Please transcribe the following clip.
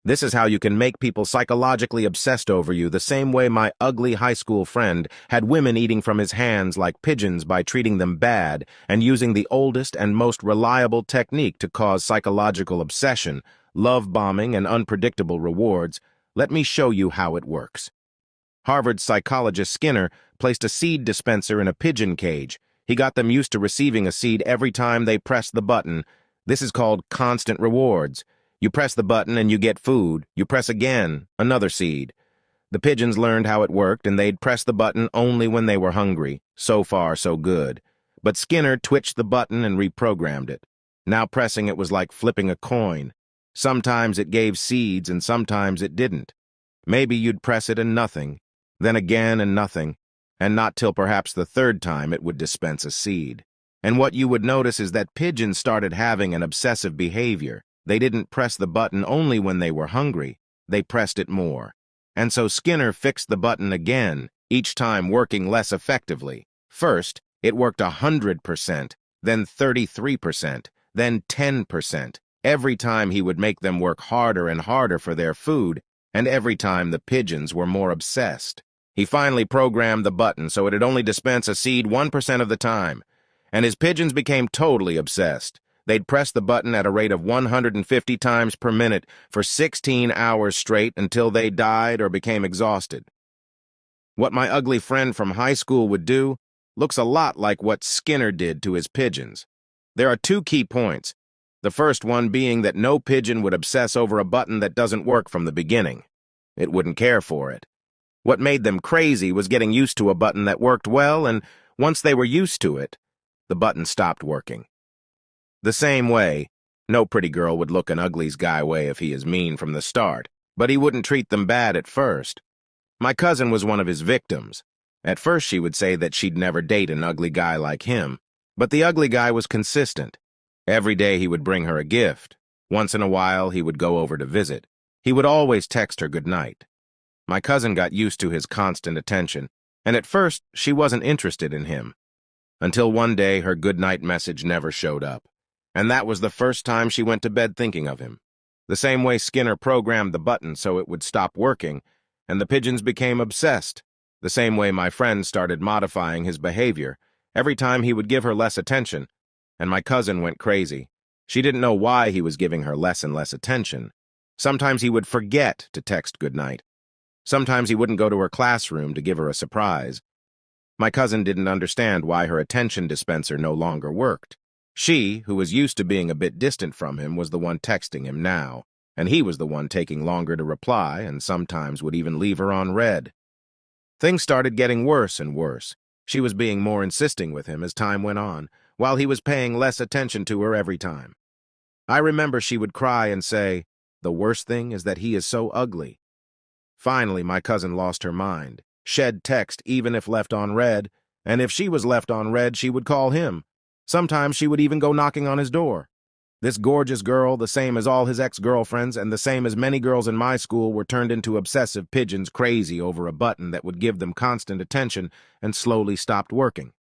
This is how you can make people psychologically obsessed over you, the same way my ugly high school friend had women eating from his hands like pigeons by treating them bad and using the oldest and most reliable technique to cause psychological obsession, love bombing, and unpredictable rewards. Let me show you how it works. Harvard psychologist Skinner placed a seed dispenser in a pigeon cage. He got them used to receiving a seed every time they pressed the button. This is called constant rewards. You press the button and you get food. You press again, another seed. The pigeons learned how it worked, and they'd press the button only when they were hungry. So far, so good. But Skinner twitched the button and reprogrammed it. Now pressing it was like flipping a coin. Sometimes it gave seeds and sometimes it didn't. Maybe you'd press it and nothing, then again and nothing, and not till perhaps the third time it would dispense a seed. And what you would notice is that pigeons started having an obsessive behavior. They didn't press the button only when they were hungry. They pressed it more. And so Skinner fixed the button again, each time working less effectively. First, it worked 100%, then 33%, then 10%. Every time he would make them work harder and harder for their food, and every time the pigeons were more obsessed. He finally programmed the button so it'd only dispense a seed 1% of the time, and his pigeons became totally obsessed. They'd press the button at a rate of 150 times per minute for 16 hours straight until they died or became exhausted. What my ugly friend from high school would do looks a lot like what Skinner did to his pigeons. There are two key points. The first one being that no pigeon would obsess over a button that doesn't work from the beginning. It wouldn't care for it. What made them crazy was getting used to a button that worked well, and once they were used to it, the button stopped working. The same way, no pretty girl would look an ugly's guy way if he is mean from the start, but he wouldn't treat them bad at first. My cousin was one of his victims. At first she would say that she'd never date an ugly guy like him, but the ugly guy was consistent. Every day he would bring her a gift. Once in a while he would go over to visit. He would always text her good night. My cousin got used to his constant attention, and at first she wasn't interested in him. Until one day her good night message never showed up. And that was the first time she went to bed thinking of him. The same way Skinner programmed the button so it would stop working, and the pigeons became obsessed. The same way my friend started modifying his behavior. Every time he would give her less attention, and my cousin went crazy. She didn't know why he was giving her less and less attention. Sometimes he would forget to text goodnight. Sometimes he wouldn't go to her classroom to give her a surprise. My cousin didn't understand why her attention dispenser no longer worked. She, who was used to being a bit distant from him, was the one texting him now, and he was the one taking longer to reply and sometimes would even leave her on read. Things started getting worse and worse. She was being more insisting with him as time went on, while he was paying less attention to her every time. I remember she would cry and say, "The worst thing is that he is so ugly." Finally, my cousin lost her mind, shed text even if left on read, and if she was left on read, she would call him. Sometimes she would even go knocking on his door. This gorgeous girl, the same as all his ex-girlfriends and the same as many girls in my school, were turned into obsessive pigeons crazy over a button that would give them constant attention and slowly stopped working.